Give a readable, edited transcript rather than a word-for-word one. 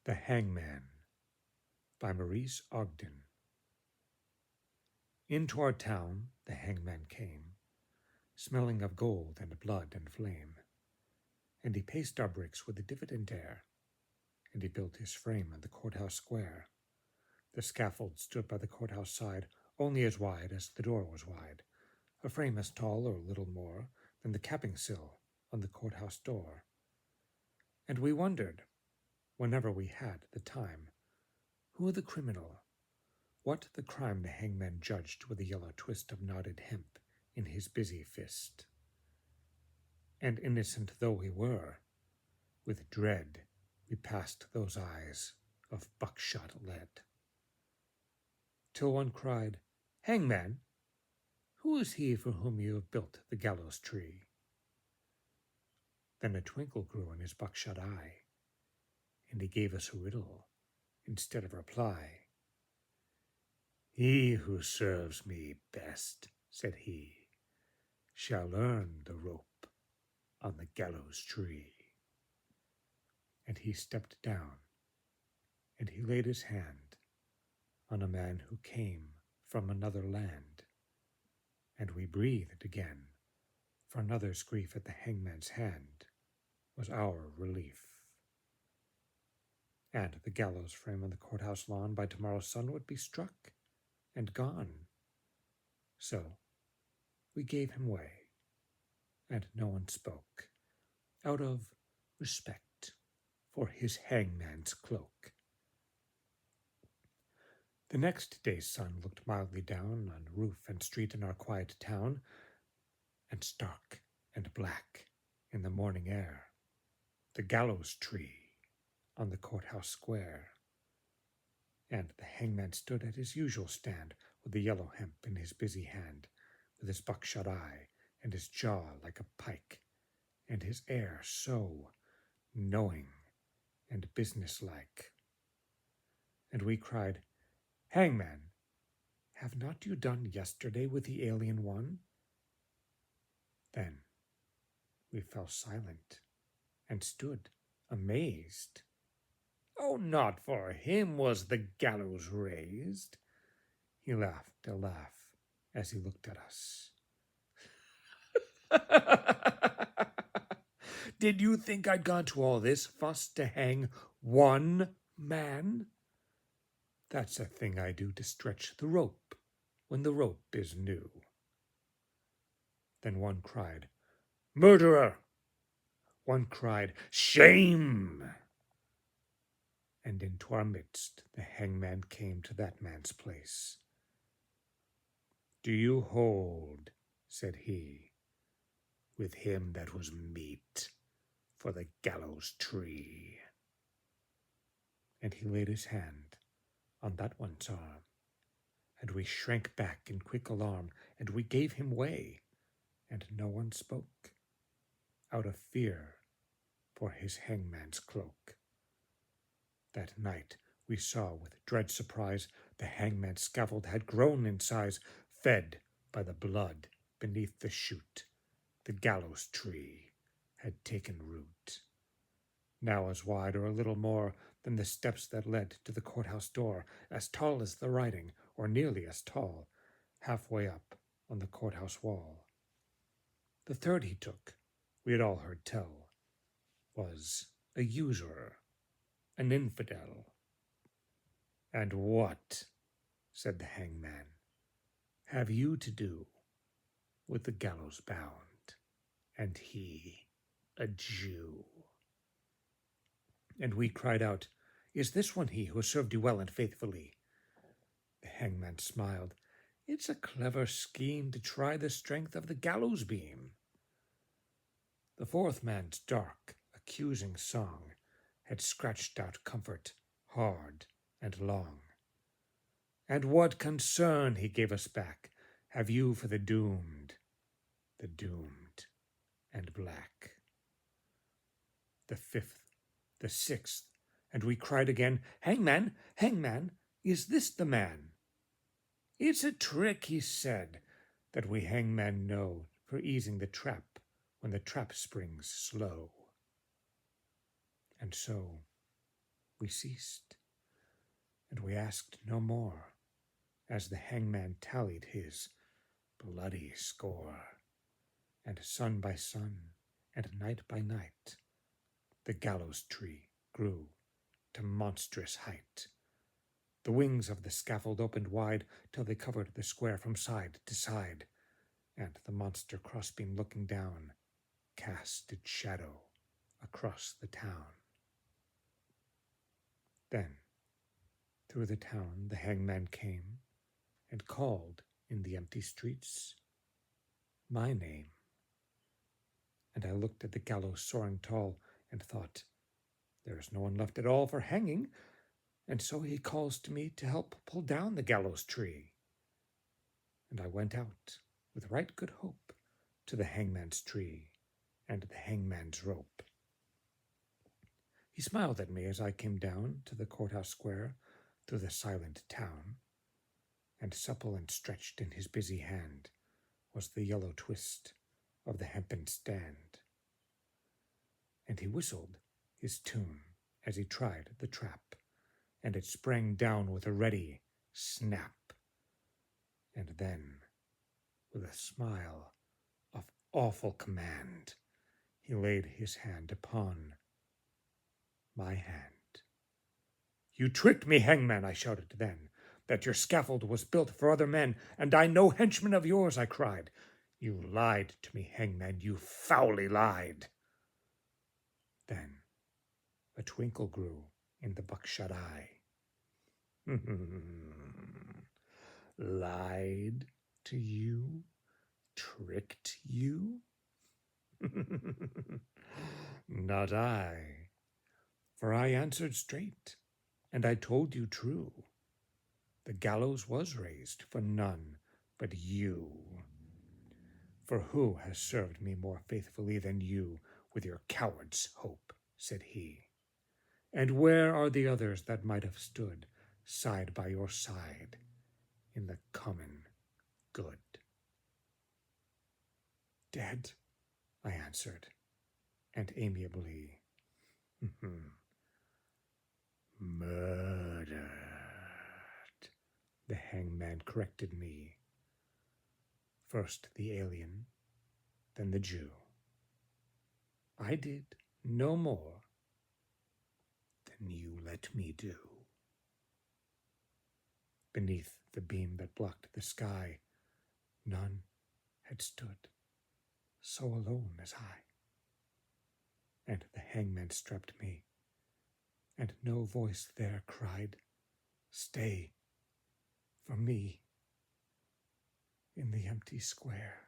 The Hangman by Maurice Ogden. Into our town the hangman came, smelling of gold and blood and flame. And he paced our bricks with a diffident air, and he built his frame in the courthouse square. The scaffold stood by the courthouse side, only as wide as the door was wide, a frame as tall or little more than the capping sill on the courthouse door. And we wondered, whenever we had the time, who the criminal, what the crime the hangman judged with a yellow twist of knotted hemp in his busy fist. And innocent though we were, with dread we passed those eyes of buckshot lead. Till one cried, "Hangman, who is he for whom you have built the gallows tree?" Then a twinkle grew in his buckshot eye, and he gave us a riddle instead of reply. "He who serves me best," said he, "shall earn the rope on the gallows tree." And he stepped down, and he laid his hand on a man who came from another land. And we breathed again, for another's grief at the hangman's hand was our relief. And the gallows frame on the courthouse lawn by tomorrow's sun would be struck and gone. So we gave him way, and no one spoke, out of respect for his hangman's cloak. The next day's sun looked mildly down on roof and street in our quiet town, and stark and black in the morning air, the gallows tree on the courthouse square. And the hangman stood at his usual stand, with the yellow hemp in his busy hand, with his buckshot eye and his jaw like a pike, and his air so knowing and businesslike. And we cried, "Hangman, have not you done yesterday with the alien one?" Then we fell silent and stood amazed. "Oh, not for him was the gallows raised." He laughed a laugh as he looked at us. "Did you think I'd gone to all this fuss to hang one man? That's a thing I do to stretch the rope when the rope is new." Then one cried, "Murderer!" One cried, "Shame!" And into our midst the hangman came to that man's place. "Do you hold," said he, "with him that was meet for the gallows tree?" And he laid his hand on that one's arm, and we shrank back in quick alarm, and we gave him way, and no one spoke, out of fear for his hangman's cloak. That night we saw with dread surprise the hangman's scaffold had grown in size, fed by the blood beneath the chute. The gallows tree had taken root, now as wide or a little more than the steps that led to the courthouse door, as tall as the writing, or nearly as tall, halfway up on the courthouse wall. The third he took, we had all heard tell, was a usurer, an infidel. "And what," said the hangman, "have you to do with the gallows bound, and he a Jew?" And we cried out, "Is this one he who served you well and faithfully?" The hangman smiled. "It's a clever scheme to try the strength of the gallows beam." The fourth man's dark, accusing song had scratched out comfort hard and long. "And what concern," he gave us back, "have you for the doomed and black?" The fifth, the sixth, and we cried again, "Hangman, hangman, is this the man?" "It's a trick," he said, "that we hangmen know for easing the trap when the trap springs slow." And so we ceased, and we asked no more, as the hangman tallied his bloody score. And sun by sun, and night by night, the gallows tree grew to monstrous height. The wings of the scaffold opened wide till they covered the square from side to side, and the monster crossbeam looking down cast its shadow across the town. Then through the town the hangman came and called in the empty streets my name. And I looked at the gallows soaring tall and thought, there is no one left at all for hanging, and so he calls to me to help pull down the gallows tree. And I went out with right good hope to the hangman's tree and the hangman's rope. He smiled at me as I came down to the courthouse square through the silent town, and supple and stretched in his busy hand was the yellow twist of the hempen stand. And he whistled his tune as he tried the trap, and it sprang down with a ready snap. And then, with a smile of awful command, he laid his hand upon my hand. You tricked me, hangman, I shouted then, that your scaffold was built for other men, and I no henchman of yours, I cried. You lied to me, hangman, you foully lied. Then a twinkle grew in the buckshot eye. Lied to you? Tricked you? Not I, for I answered straight, and I told you true. The gallows was raised for none but you. For who has served me more faithfully than you with your coward's hope, said he. And where are the others that might have stood side by your side in the common good? Dead, I answered, and amiably, murdered, the hangman corrected me. First the alien, then the Jew. I did no more than you let me do. Beneath the beam that blocked the sky, none had stood so alone as I. And the hangman strapped me, and no voice there cried, stay for me in the empty square.